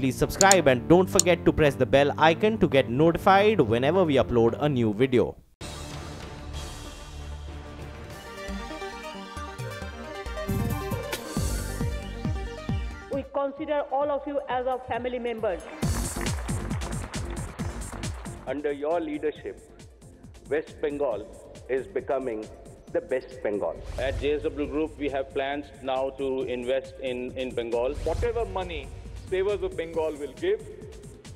please subscribe and don't forget to press the bell icon to get notified whenever we upload a new video. We consider all of you as our family members. Under your leadership, West Bengal is becoming the best Bengal. At JSW Group, we have plans now to invest in Bengal. Whatever money savers of Bengal will give,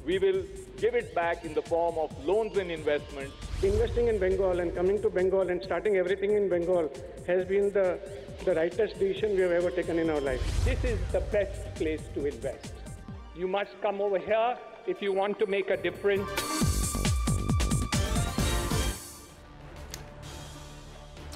we will give it back in the form of loans and investments. Investing in Bengal and coming to Bengal and starting everything in Bengal has been the rightest decision we have ever taken in our life. This is the best place to invest. You must come over here if you want to make a difference.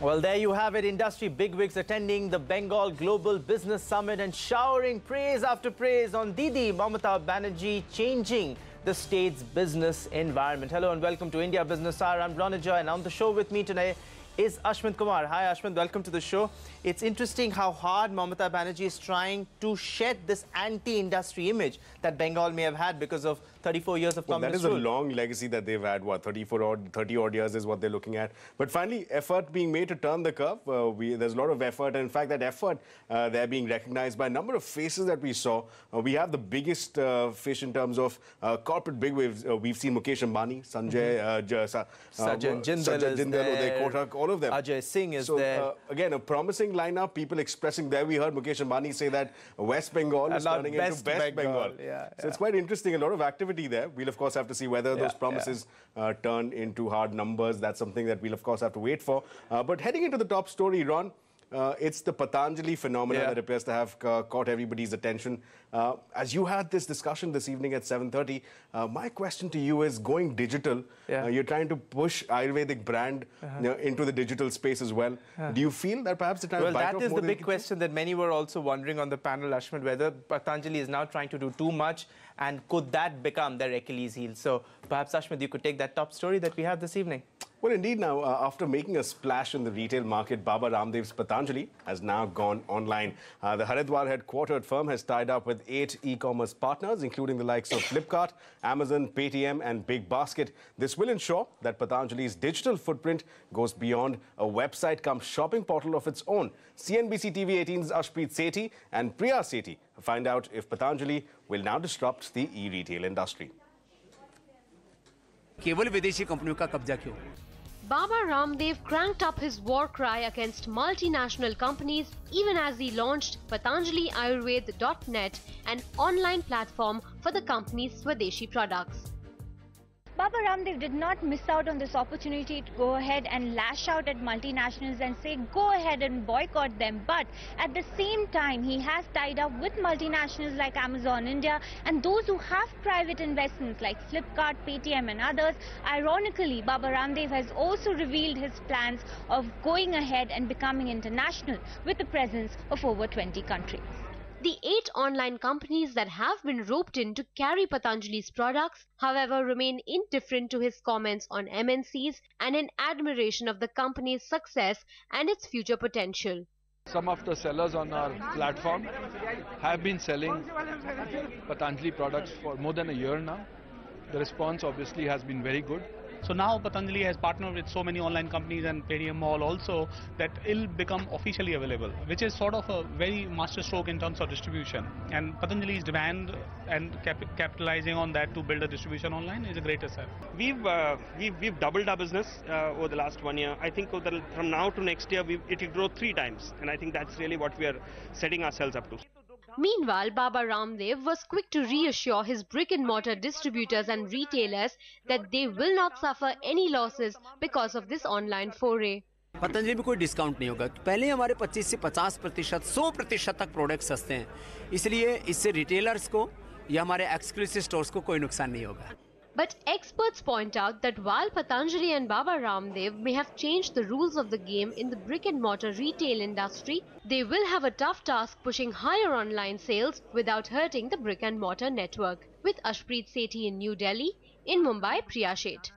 Well, there you have it. Industry bigwigs attending the Bengal Global Business Summit and showering praise after praise on Didi Mamata Banerjee changing the state's business environment. Hello and welcome to India Business Hour. I'm Ajay, and on the show with me today is Ashwin Kumar. Hi Ashwin, welcome to the show. It's interesting how hard Mamata Banerjee is trying to shed this anti-industry image that Bengal may have had because of 34 years of communist rule. That is a long legacy that they've had. What, 30 odd years is what they're looking at. But finally, effort being made to turn the curve. There's a lot of effort, and in fact, that effort they're being recognized by a number of faces that we saw. We have the biggest fish in terms of corporate bigwigs. We've seen Mukesh Ambani, Sajjan Jindal, Uday Kotak, all of them. Ajay, Singh is there. Again, a promising lineup. People expressing there. We heard Mukesh Ambani say that West Bengal is turning into Best Bengal. So it's quite interesting. A lot of activity there. We'll of course have to see whether those promises turn into hard numbers. That's something that we'll of course have to wait for. But heading into the top story, Ron, it's the Patanjali phenomenon that appears to have caught everybody's attention. As you had this discussion this evening at 7:30, my question to you is, going digital, you're trying to push Ayurvedic brand into the digital space as well. Do you feel that perhaps it's time to bite off more? Well, that is the big question that many were also wondering on the panel, Ashwin, whether Patanjali is now trying to do too much, and could that become their Achilles heel? So perhaps, Ashwin, you could take that top story that we have this evening. Well, indeed, now, after making a splash in the retail market, Baba Ramdev's Patanjali has now gone online. The Haridwar headquartered firm has tied up with 8 e-commerce partners, including the likes of Flipkart, Amazon, Paytm and Big Basket. This will ensure that Patanjali's digital footprint goes beyond a website-cum-shopping portal of its own. CNBC TV18's Ashpreet Sethi and Priya Sethi find out if Patanjali will now disrupt the e-retail industry. केवल विदेशी कंपनियों का कब्जा क्यों? Baba Ramdev cranked up his war cry against multinational companies even as he launched Patanjali Ayurved.net, an online platform for the company's Swadeshi products. Baba Ramdev did not miss out on this opportunity to go ahead and lash out at multinationals and say go ahead and boycott them, but at the same time he has tied up with multinationals like Amazon India and those who have private investments like Flipkart, Paytm and others. Ironically, Baba Ramdev has also revealed his plans of going ahead and becoming international with a presence of over 20 countries. The 8 online companies that have been roped in to carry Patanjali's products, however, remain indifferent to his comments on MNCs and in admiration of the company's success and its future potential. Some of the sellers on our platform have been selling Patanjali products for more than a year now. The response obviously has been very good. So now Patanjali has partnered with so many online companies and Paytm Mall also that it'll become officially available, which is sort of a very master stroke in terms of distribution. And Patanjali's demand and capitalizing on that to build a distribution online is a great asset. We've doubled our business over the last 1 year. I think from now to next year it will grow 3 times, and I think that's really what we are setting ourselves up to. Meanwhile, Baba Ramdev was quick to reassure his brick-and-mortar distributors and retailers that they will not suffer any losses because of this online foray. Patanjali में कोई discount नहीं होगा। पहले हमारे 25 से 50%, 100% तक product सस्ते हैं, इसलिए इससे रिटेलर्स को या हमारे एक्सक्लूसिव स्टोर्स को कोई नुकसान नहीं होगा। But experts point out that while Patanjali and Baba Ramdev may have changed the rules of the game in the brick-and-mortar retail industry, they will have a tough task pushing higher online sales without hurting the brick-and-mortar network. With Ashpreet Sethi in New Delhi, in Mumbai, Priya Sethi.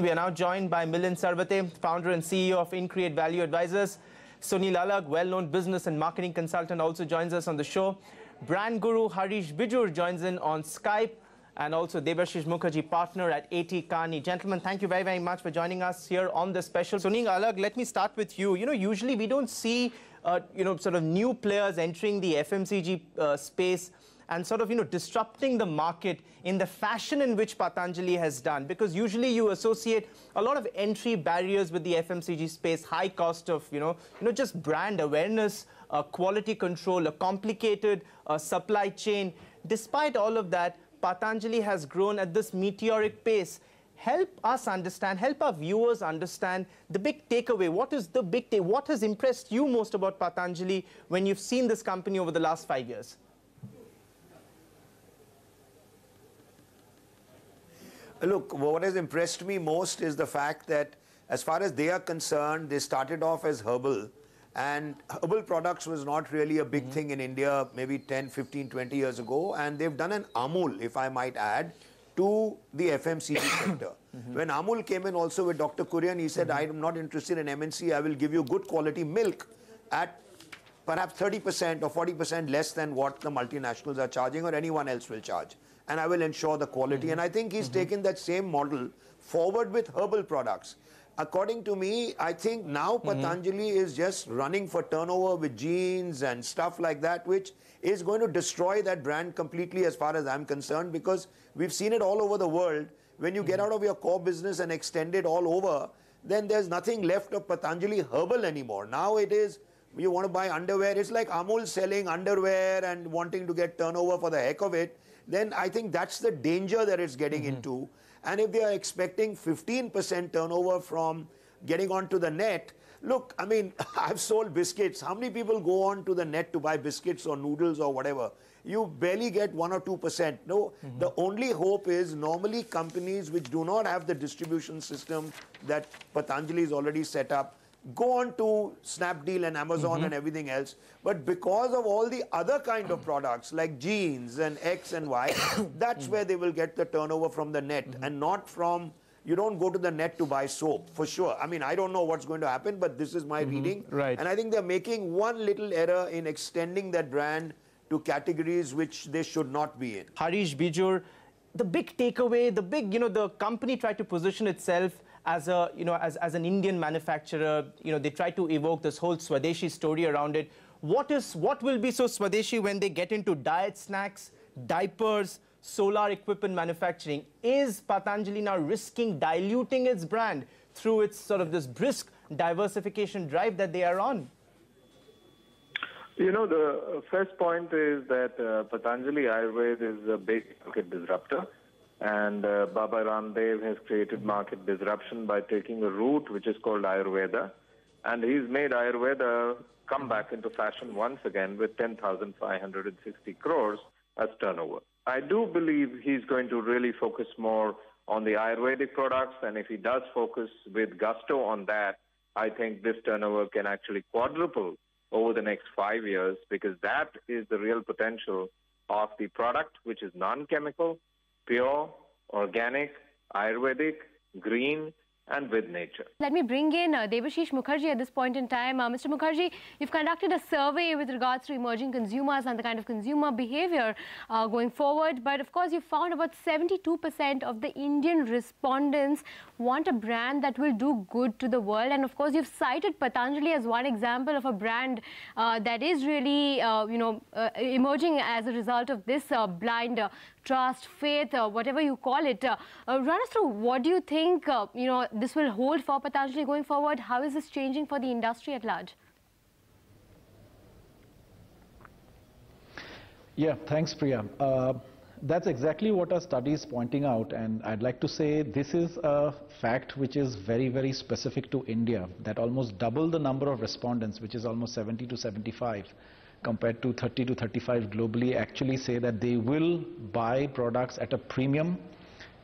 We are now joined by Milind Sarvate, founder and CEO of Increate Value Advisors. Sunil Alag, well-known business and marketing consultant, also joins us on the show. brand guru Harish Bijur joins in on Skype, and also Debashish Mukherjee, partner at A.T. Kearney. Gentlemen, thank you very, very much for joining us here on this special. Suning Alag, let me start with you. Usually we don't see, sort of new players entering the FMCG space and sort of, disrupting the market in the fashion in which Patanjali has done. Because usually you associate a lot of entry barriers with the FMCG space, high cost of, just brand awareness, quality control, a complicated supply chain. Despite all of that, Patanjali has grown at this meteoric pace. Help us understand, help our viewers understand the big takeaway. What is the big takeaway? What has impressed you most about Patanjali when you've seen this company over the last 5 years? Look, what has impressed me most is the fact that as far as they are concerned, they started off as herbal. And herbal products was not really a big thing in India maybe 10, 15, 20 years ago. And they've done an Amul, if I might add, to the FMCG sector. When Amul came in also with Dr. Kurian, he said, I'm not interested in MNC, I will give you good quality milk at perhaps 30% or 40% less than what the multinationals are charging or anyone else will charge. And I will ensure the quality. And I think he's taken that same model forward with herbal products. According to me, I think now Patanjali is just running for turnover with jeans and stuff like that, which is going to destroy that brand completely as far as I'm concerned, because we've seen it all over the world. When you get out of your core business and extend it all over, then there's nothing left of Patanjali herbal anymore. Now it is, you want to buy underwear, it's like Amul selling underwear and wanting to get turnover for the heck of it. Then I think that's the danger that it's getting into. And if they are expecting 15% turnover from getting onto the net, look, I mean, I've sold biscuits. How many people go on to the net to buy biscuits or noodles or whatever? You barely get 1 or 2%. No, the only hope is normally companies which do not have the distribution system that Patanjali is already set up, go on to Snapdeal and Amazon and everything else. But because of all the other kind of products like jeans and X and Y, that's where they will get the turnover from the net and not from, you don't go to the net to buy soap, for sure. I mean, I don't know what's going to happen, but this is my reading. Right. And I think they're making one little error in extending that brand to categories which they should not be in. Harish Bijur, the big takeaway, the big, the company tried to position itself as a, as an Indian manufacturer. They try to evoke this whole Swadeshi story around it. What will be so Swadeshi when they get into diet snacks, diapers, solar equipment manufacturing? Is Patanjali now risking diluting its brand through its sort of this brisk diversification drive that they are on? The first point is that Patanjali Ayurveda is a big market disruptor. And Baba Ramdev has created market disruption by taking a route which is called Ayurveda. And he's made Ayurveda come back into fashion once again with 10,560 crores as turnover. I do believe he's going to really focus more on the Ayurvedic products. And if he does focus with gusto on that, I think this turnover can actually quadruple over the next 5 years, because that is the real potential of the product, which is non-chemical, pure, organic, Ayurvedic, green, and with nature. Let me bring in Debashish Mukherjee at this point in time. Mr. Mukherjee, you've conducted a survey with regards to emerging consumers and the kind of consumer behavior going forward. But of course, you found about 72% of the Indian respondents want a brand that will do good to the world. And of course, you've cited Patanjali as one example of a brand that is really, emerging as a result of this blind trust, faith, whatever you call it. Run us through, what do you think, this will hold for Patanjali going forward? How is this changing for the industry at large? Yeah, thanks, Priya. That's exactly what our study is pointing out, and I'd like to say this is a fact which is very, very specific to India, that almost double the number of respondents, which is almost 70 to 75, compared to 30 to 35 globally, actually say that they will buy products at a premium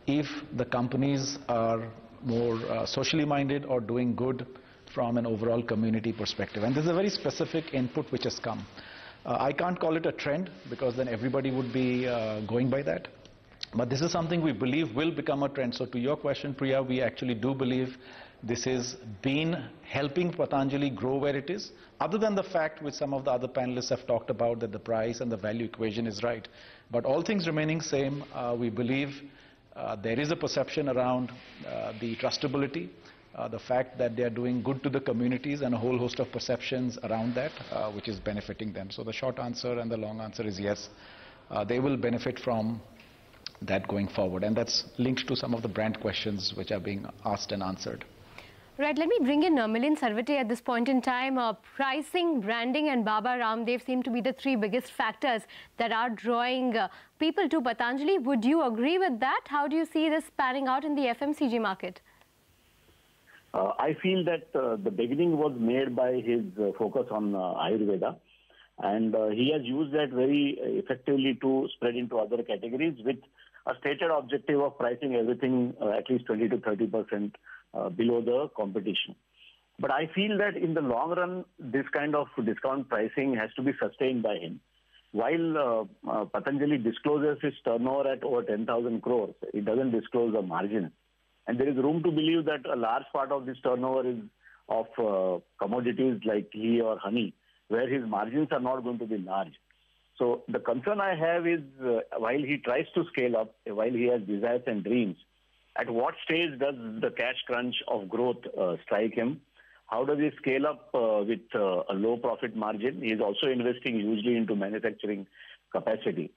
if the companies are more socially minded or doing good from an overall community perspective. And this is a very specific input which has come. I can't call it a trend, because then everybody would be going by that. But this is something we believe will become a trend. So to your question, Priya, we actually do believe this has been helping Patanjali grow where it is, other than the fact which some of the other panelists have talked about, that the price and the value equation is right. But all things remaining same, we believe there is a perception around the trustability, the fact that they are doing good to the communities, and a whole host of perceptions around that, which is benefiting them. So the short answer and the long answer is yes, they will benefit from that going forward, and that's linked to some of the brand questions which are being asked and answered. Right, let me bring in Milind Sarvate at this point in time. Pricing, branding and Baba Ramdev seem to be the three biggest factors that are drawing people to Patanjali. Would you agree with that? How do you see this panning out in the FMCG market? I feel that the beginning was made by his focus on Ayurveda, and he has used that very effectively to spread into other categories with a stated objective of pricing everything at least 20 to 30% below the competition. But I feel that in the long run, this kind of discount pricing has to be sustained by him. While Patanjali discloses his turnover at over 10,000 crores, it doesn't disclose the margin. And there is room to believe that a large part of this turnover is of commodities like ghee or honey, where his margins are not going to be large. So the concern I have is while he tries to scale up, while he has desires and dreams, at what stage does the cash crunch of growth strike him? How does he scale up with a low profit margin? He is also investing hugely into manufacturing capacity.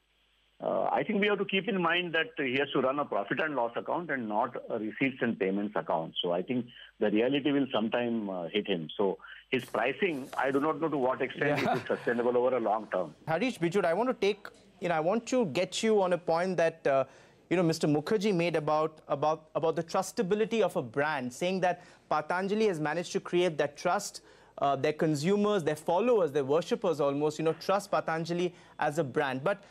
I think we have to keep in mind that he has to run a profit and loss account and not a receipts and payments account. So I think the reality will sometime hit him. So his pricing, I do not know to what extent it is sustainable over a long term. Harish Bijud, I want to get you on a point that Mr. Mukherjee made about the trustability of a brand, saying that Patanjali has managed to create that trust. Their consumers, their followers, their worshippers almost, trust Patanjali as a brand. But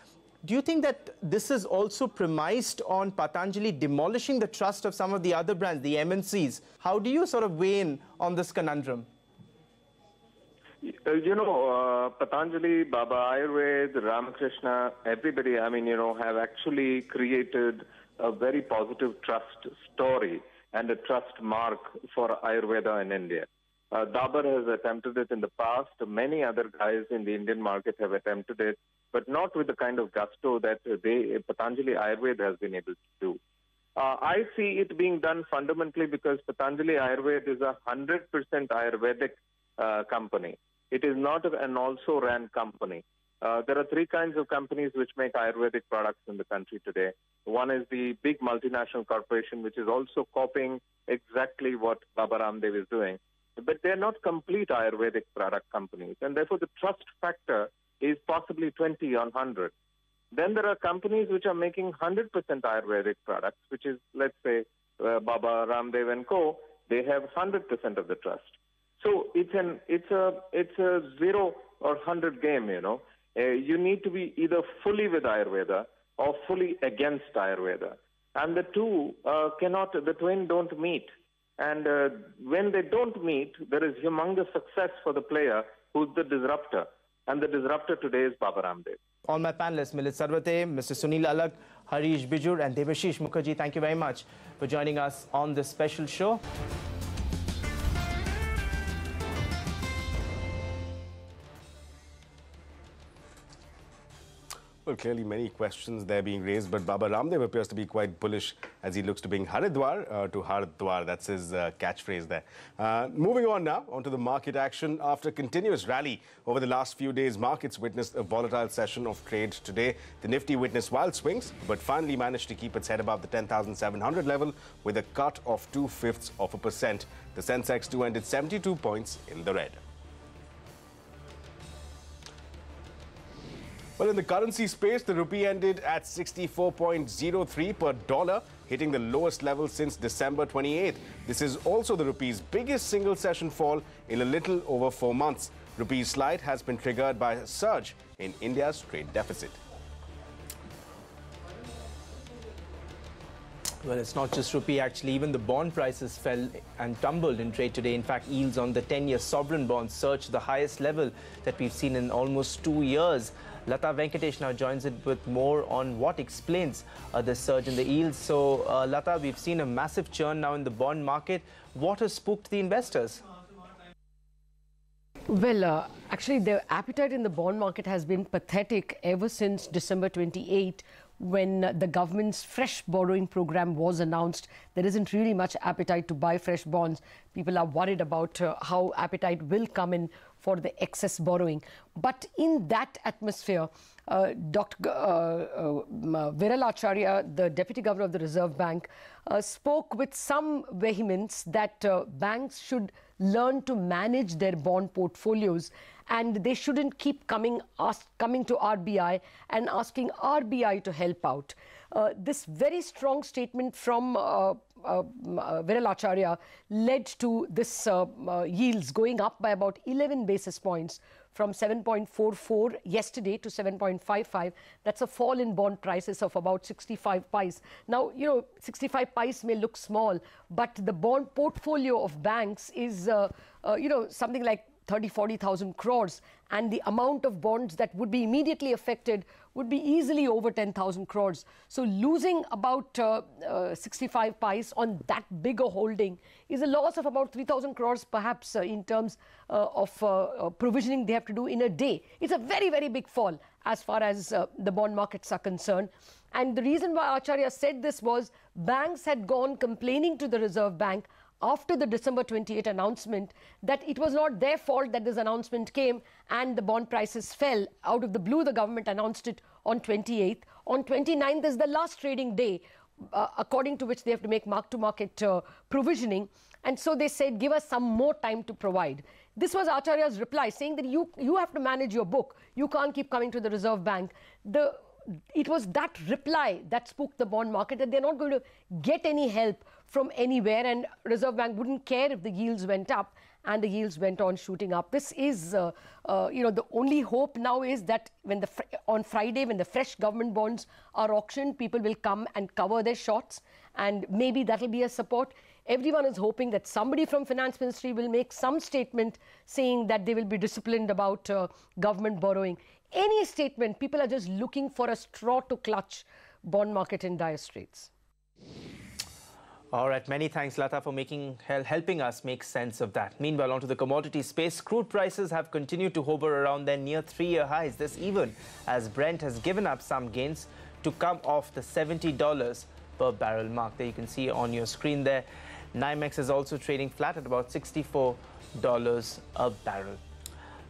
do you think that this is also premised on Patanjali demolishing the trust of some of the other brands, the MNCs? How do you sort of weigh in on this conundrum? Patanjali, Baba Ayurveda, Ramakrishna, everybody, have actually created a very positive trust story and a trust mark for Ayurveda in India. Dabur has attempted it in the past. Many other guys in the Indian market have attempted it, but not with the kind of gusto that Patanjali Ayurveda has been able to do. I see it being done fundamentally because Patanjali Ayurveda is a 100% Ayurvedic company. It is not an also-ran company. There are three kinds of companies which make Ayurvedic products in the country today. One is the big multinational corporation, which is also copying exactly what Baba Ramdev is doing. But they're not complete Ayurvedic product companies, and therefore the trust factor is possibly 20 on 100. Then there are companies which are making 100% Ayurvedic products, which is, let's say, Baba Ramdev and Co. They have 100% of the trust. So it's a 0 or 100 game, You need to be either fully with Ayurveda or fully against Ayurveda. And the the twain don't meet. And when they don't meet, there is humongous success for the player who's the disruptor. And the disruptor today is Baba Ramdev. All my panelists, Milind Sarvate, Mr. Sunil Alag, Harish Bijud and Debashish Mukherjee, thank you very much for joining us on this special show. Well, clearly many questions there being raised, but Baba Ramdev appears to be quite bullish as he looks to bring Haridwar to Haridwar. That's his catchphrase there. Moving on now, onto the market action. After a continuous rally over the last few days, markets witnessed a volatile session of trade today. The Nifty witnessed wild swings, but finally managed to keep its head above the 10,700 level with a cut of 0.2%. The Sensex too ended 72 points in the red. Well, in the currency space, the rupee ended at 64.03 per dollar, hitting the lowest level since December 28th. This is also the rupee's biggest single session fall in a little over 4 months. Rupee's slide has been triggered by a surge in India's trade deficit. Well, it's not just rupee, actually. Even the bond prices fell and tumbled in trade today. In fact, yields on the 10-year sovereign bonds surged to the highest level that we've seen in almost 2 years. Lata Venkatesh now joins it with more on what explains this surge in the yields. So, Lata, we've seen a massive churn now in the bond market. What has spooked the investors? Well, actually, the appetite in the bond market has been pathetic ever since December 28, when the government's fresh borrowing program was announced. There isn't really much appetite to buy fresh bonds. People are worried about how appetite will come in for the excess borrowing. But in that atmosphere, Dr. Viral Acharya, the Deputy Governor of the Reserve Bank, spoke with some vehemence that banks should learn to manage their bond portfolios, and they shouldn't keep coming to RBI and asking RBI to help out. This very strong statement from Viral Acharya led to this yields going up by about 11 basis points from 7.44 yesterday to 7.55. That's a fall in bond prices of about 65 pice. Now, 65 pice may look small, but the bond portfolio of banks is, something like 30,000-40,000 crores, and the amount of bonds that would be immediately affected would be easily over 10,000 crores. So losing about 65 pice on that big a holding is a loss of about 3,000 crores perhaps in terms of provisioning they have to do in a day. It's a very, very big fall as far as the bond markets are concerned. And the reason why Acharya said this was banks had gone complaining to the Reserve Bank after the December 28 announcement that it was not their fault that this announcement came and the bond prices fell. Out of the blue, the government announced it on 28th. On 29th is the last trading day, according to which they have to make mark-to-market provisioning. And so they said, give us some more time to provide. This was Acharya's reply, saying that you have to manage your book. You can't keep coming to the Reserve Bank. It was that reply that spooked the bond market, that they're not going to get any help from anywhere, and Reserve Bank wouldn't care if the yields went up, and the yields went on shooting up. This is, the only hope now is that on Friday, when the fresh government bonds are auctioned, people will come and cover their shorts, and maybe that'll be a support. Everyone is hoping that somebody from Finance Ministry will make some statement saying that they will be disciplined about government borrowing. Any statement, people are just looking for a straw to clutch. Bond market in dire straits. All right, many thanks, Lata, for helping us make sense of that. Meanwhile, onto the commodity space, crude prices have continued to hover around their near 3-year highs. This even as Brent has given up some gains to come off the $70 per barrel mark. There you can see on your screen there. NYMEX is also trading flat at about $64 a barrel.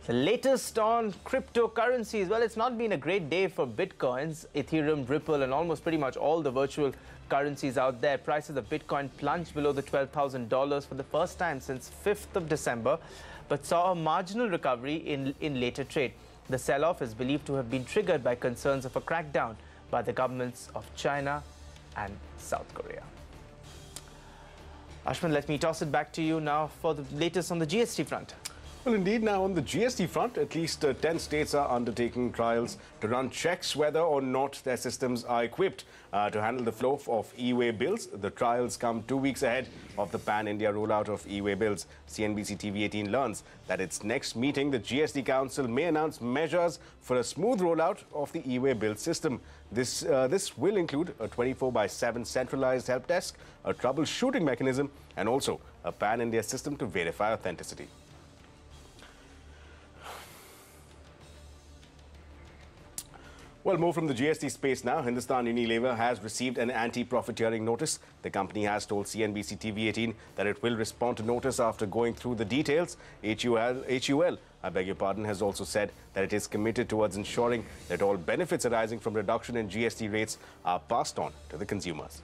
The latest on cryptocurrencies. Well, it's not been a great day for Bitcoins, Ethereum, Ripple, and almost pretty much all the virtual currencies out there. Prices of Bitcoin plunged below the $12,000 for the first time since 5th of December, but saw a marginal recovery in later trade. The sell-off is believed to have been triggered by concerns of a crackdown by the governments of China and South Korea. Ashman, let me toss it back to you now for the latest on the GST front. Well, indeed, now on the GST front, at least 10 states are undertaking trials to run checks whether or not their systems are equipped to handle the flow of e-way bills. The trials come 2 weeks ahead of the pan-India rollout of e-way bills. CNBC TV18 learns that its next meeting, the GST Council may announce measures for a smooth rollout of the e-way bill system. This will include a 24/7 centralized help desk, a troubleshooting mechanism, and also a pan-India system to verify authenticity. Well, more from the GST space now. Hindustan Unilever has received an anti-profiteering notice. The company has told CNBC TV18 that it will respond to notice after going through the details. HUL, I beg your pardon, has also said that it is committed towards ensuring that all benefits arising from reduction in GST rates are passed on to the consumers.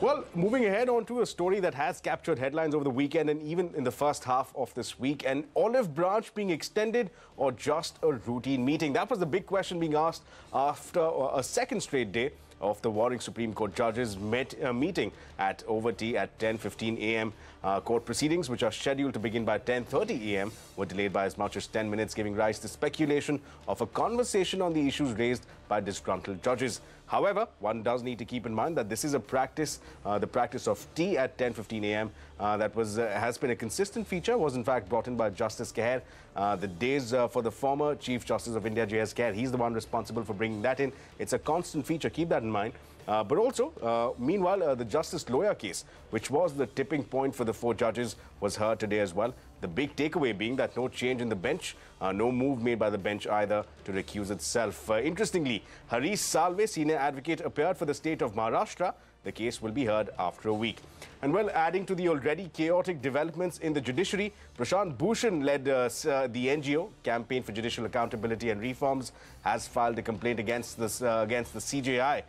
Well, moving ahead on to a story that has captured headlines over the weekend and even in the first half of this week. An olive branch being extended or just a routine meeting? That was the big question being asked after a second straight day of the warring Supreme Court judges meeting at over tea at 10:15 a.m. Court proceedings, which are scheduled to begin by 10:30 a.m., were delayed by as much as 10 minutes, giving rise to speculation of a conversation on the issues raised by disgruntled judges. However, one does need to keep in mind that this is a practice, the practice of tea at 10:15 a.m. That has been a consistent feature, was in fact brought in by Justice Kher. The days for the former Chief Justice of India, J.S. Kher, he's the one responsible for bringing that in. It's a constant feature, keep that in mind. But also, meanwhile, the Justice Loya case, which was the tipping point for the 4 judges, was heard today as well. The big takeaway being that no change in the bench, no move made by the bench either to recuse itself. Interestingly, Harish Salve, senior advocate, appeared for the state of Maharashtra. The case will be heard after a week. And well, adding to the already chaotic developments in the judiciary, Prashant Bhushan led the NGO, Campaign for Judicial Accountability and Reforms, has filed a complaint against the CJI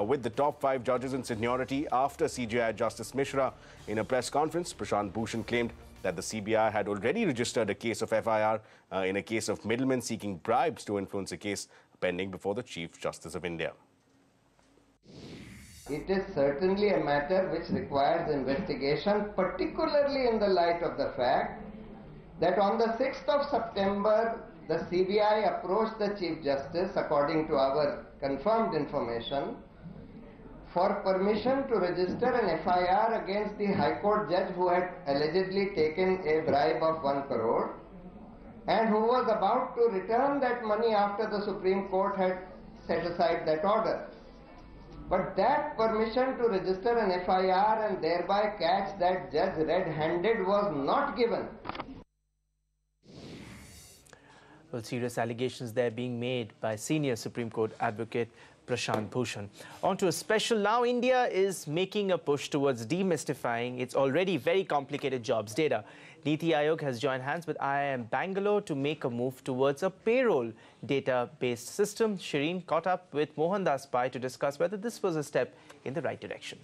with the top 5 judges in seniority after CJI Justice Mishra. In a press conference, Prashant Bhushan claimed that the CBI had already registered a case of FIR in a case of middlemen seeking bribes to influence a case pending before the Chief Justice of India. It is certainly a matter which requires investigation, particularly in the light of the fact that on the 6th of September, the CBI approached the Chief Justice, according to our confirmed information, for permission to register an FIR against the High Court judge who had allegedly taken a bribe of 1 crore and who was about to return that money after the Supreme Court had set aside that order. But that permission to register an FIR and thereby catch that judge red-handed was not given. Well, serious allegations there being made by senior Supreme Court advocate Prashant Bhushan. On to a special now. India is making a push towards demystifying its already very complicated jobs data. Niti Aayog has joined hands with IIM Bangalore to make a move towards a payroll data-based system. Shireen caught up with Mohandas Pai to discuss whether this was a step in the right direction.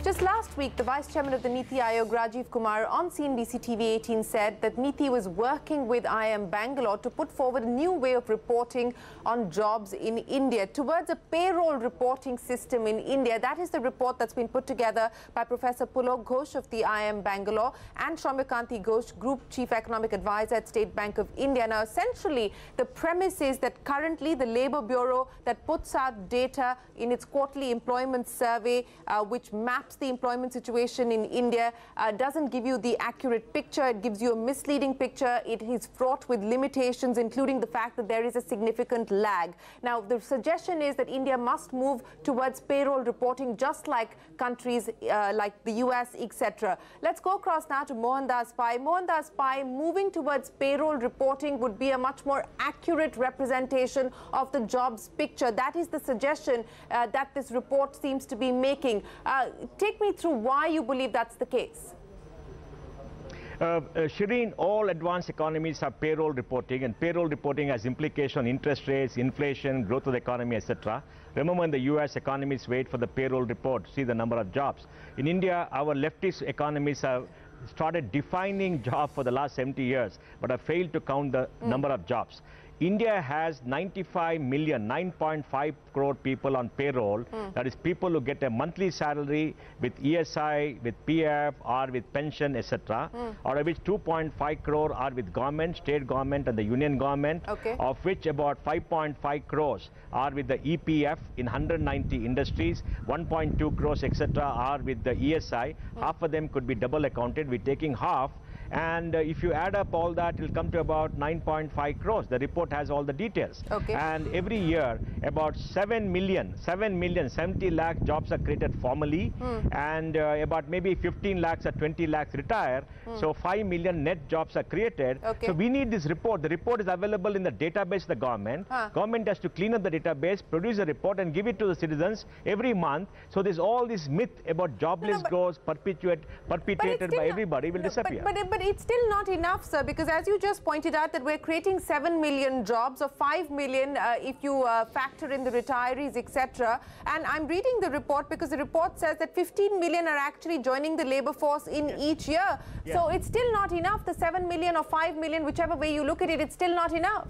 Just last week, the Vice Chairman of the Niti Aayog, Rajiv Kumar, on CNBC TV18 said that Niti was working with IIM Bangalore to put forward a new way of reporting on jobs in India towards a payroll reporting system in India. That is the report that's been put together by Professor Pulok Ghosh of the IIM Bangalore and Shaumikanti Ghosh, Group Chief Economic Advisor at State Bank of India. Now, essentially, the premise is that currently the Labour Bureau that puts out data in its quarterly employment survey, which maps the employment situation in India, doesn't give you the accurate picture. It gives you a misleading picture. It is fraught with limitations, including the fact that there is a significant lag. Now, the suggestion is that India must move towards payroll reporting, just like countries like the US, etc. Let's go across now to Mohandas Pai. Mohandas Pai, moving towards payroll reporting would be a much more accurate representation of the jobs picture. That is the suggestion that this report seems to be making. Take me through why you believe that's the case. Shireen, all advanced economies have payroll reporting, and payroll reporting has implication on interest rates, inflation, growth of the economy, etc. Remember, in the US, economists wait for the payroll report to see the number of jobs. In India, our leftist economies have started defining jobs for the last 70 years, but have failed to count the number of jobs. India has 95 million, 9.5 crore people on payroll. That is people who get a monthly salary with ESI, with PF, or with pension, etc. Out of which 2.5 crore are with government, state government and the union government, of which about 5.5 crores are with the EPF in 190 industries, 1.2 crores, etc. are with the ESI. Half of them could be double accounted. We're taking half. And if you add up all that, it will come to about 9.5 crores. The report has all the details. And every year, about 70 lakh jobs are created formally, and about maybe 15 lakhs or 20 lakhs retire. So 5 million net jobs are created. So we need this report. The report is available in the database of the government. Government has to clean up the database, produce a report, and give it to the citizens every month. So there's all this myth about jobless growth perpetrated by everybody will disappear. But it's still not enough, sir, because as you just pointed out that we're creating 7 million jobs, or 5 million if you factor in the retirees, etc. And I'm reading the report because the report says that 15 million are actually joining the labour force in each year. So it's still not enough. The 7 million or 5 million, whichever way you look at it, it's still not enough.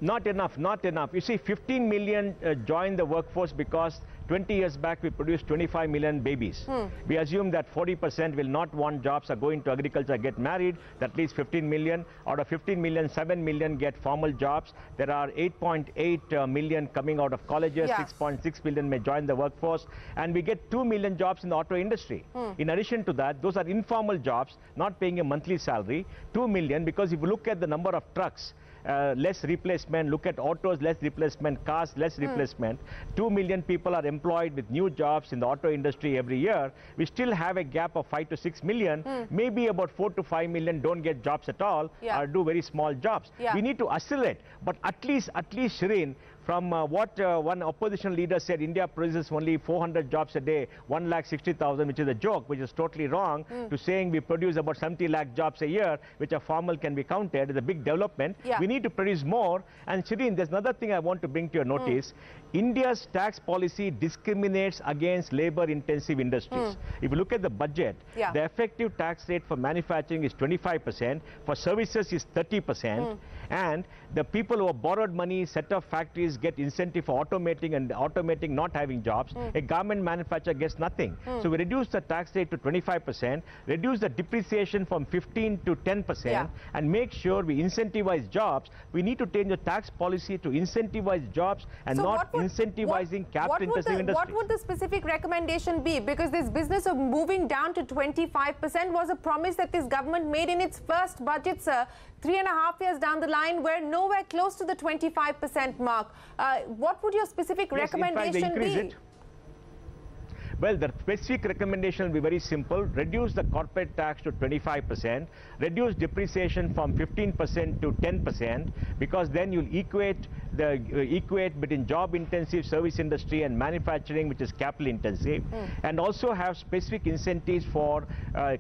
Not enough. You see, 15 million join the workforce because 20 years back, we produced 25 million babies. We assume that 40% will not want jobs, are going to agriculture, get married. That leaves 15 million. Out of 15 million, 7 million get formal jobs. There are 8.8 million coming out of colleges. 6.6 million may join the workforce. And we get 2 million jobs in the auto industry. In addition to that, those are informal jobs, not paying a monthly salary. 2 million, because if you look at the number of trucks, less replacement, look at autos, less replacement, cars, less replacement. 2 million people are employed with new jobs in the auto industry every year. We still have a gap of 5 to 6 million. Maybe about 4 to 5 million don't get jobs at all or do very small jobs. We need to accelerate, but at least Shireen, from what one opposition leader said, India produces only 400 jobs a day, 1,60,000, which is a joke, which is totally wrong, to saying we produce about 70 lakh jobs a year, which are formal, can be counted. It's a big development. We need to produce more. And Shireen, there's another thing I want to bring to your notice. India's tax policy discriminates against labor-intensive industries. If you look at the budget, the effective tax rate for manufacturing is 25%, for services is 30%, and the people who have borrowed money, set up factories, get incentive for automating, and automating not having jobs. A garment manufacturer gets nothing. So we reduce the tax rate to 25%, reduce the depreciation from 15 to 10%, and make sure we incentivize jobs. We need to change the tax policy to incentivize jobs and not incentivizing capital-intensive industries. What would the specific recommendation be? Because this business of moving down to 25% was a promise that this government made in its first budget, sir. 3.5 years down the line, we're nowhere close to the 25% mark. What would your specific recommendation be? Well, the specific recommendation will be very simple. Reduce the corporate tax to 25%, reduce depreciation from 15% to 10%, because then you'll equate between job-intensive service industry and manufacturing, which is capital-intensive, and also have specific incentives for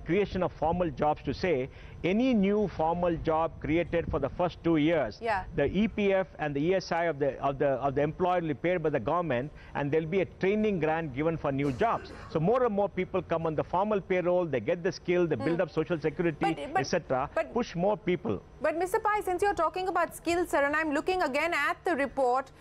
creation of formal jobs to say, any new formal job created for the first 2 years, the EPF and the ESI of the employer will be paid by the government, and there'll be a training grant given for new jobs. So more and more people come on the formal payroll, they get the skill, they build up social security, etc. Push more people. But Mr. Pai, since you're talking about skills, sir, and I'm looking again at the report,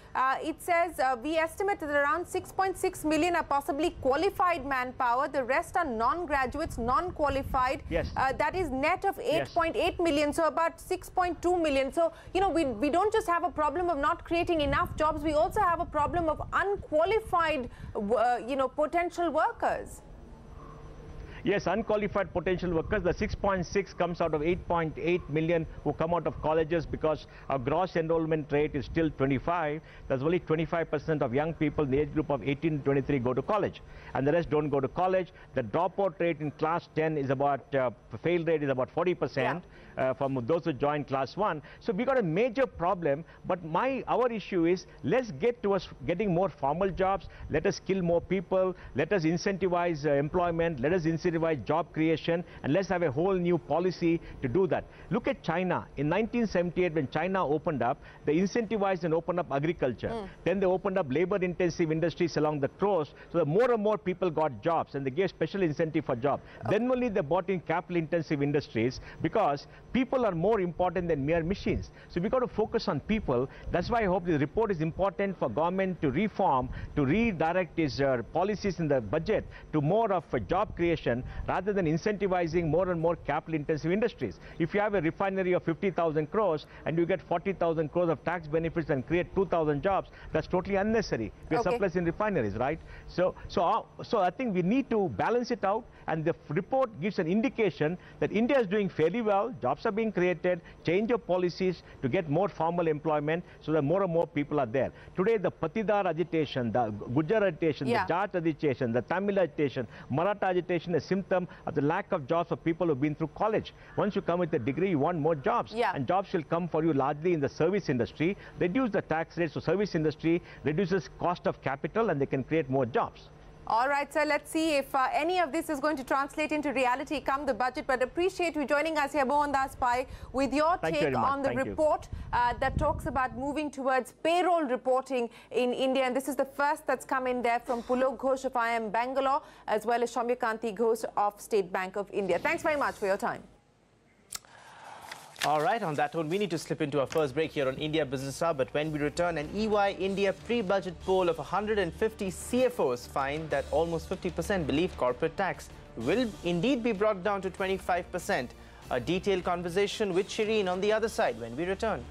it says we estimate that around 6.6 million are possibly qualified manpower. The rest are non-graduates, non-qualified. That is net of 8.8 million, so about 6.2 million. So, you know, we don't just have a problem of not creating enough jobs, we also have a problem of unqualified, you know, potential workers. Yes, unqualified potential workers. The 6.6 comes out of 8.8 million who come out of colleges, because our gross enrollment rate is still 25. There's only 25% of young people in the age group of 18 to 23 go to college, and the rest don't go to college. The dropout rate in class 10 is about, fail rate is about 40%. From those who join class 1. So we got a major problem, but our issue is, let's get towards getting more formal jobs, let us skill more people, let us incentivize employment, let us incentivize job creation, and let's have a whole new policy to do that. Look at China. In 1978, when China opened up, they incentivized and opened up agriculture. Then they opened up labor-intensive industries along the coast, so that more and more people got jobs, and they gave special incentive for jobs. Then only they brought in capital-intensive industries, because people are more important than mere machines. So we've got to focus on people. That's why I hope this report is important for government to reform, to redirect its policies in the budget to more of a job creation rather than incentivizing more and more capital-intensive industries. If you have a refinery of 50,000 crores and you get 40,000 crores of tax benefits and create 2,000 jobs, that's totally unnecessary. We're surplus in refineries, right? So I think we need to balance it out, and the report gives an indication that India is doing fairly well. Jobs are being created, change of policies to get more formal employment so that more and more people are there. Today, the Patidar agitation, the Gujar agitation, the Jat agitation, the Tamil agitation, Maratha agitation is a symptom of the lack of jobs for people who have been through college. Once you come with a degree, you want more jobs. And jobs will come for you largely in the service industry. Reduce the tax rates, so service industry reduces cost of capital and they can create more jobs. All right, sir, let's see if any of this is going to translate into reality come the budget. But appreciate you joining us here, Mohandas Pai, with your take on the report that talks about moving towards payroll reporting in India. And this is the first that's come in there from Pulok Ghosh of IIM Bangalore, as well as Soumyakanti Ghosh of State Bank of India. Thanks very much for your time. All right, on that note, we need to slip into our first break here on India Business Hub. But when we return, an EY India pre-budget poll of 150 CFOs find that almost 50% believe corporate tax will indeed be brought down to 25%. A detailed conversation with Shireen on the other side when we return.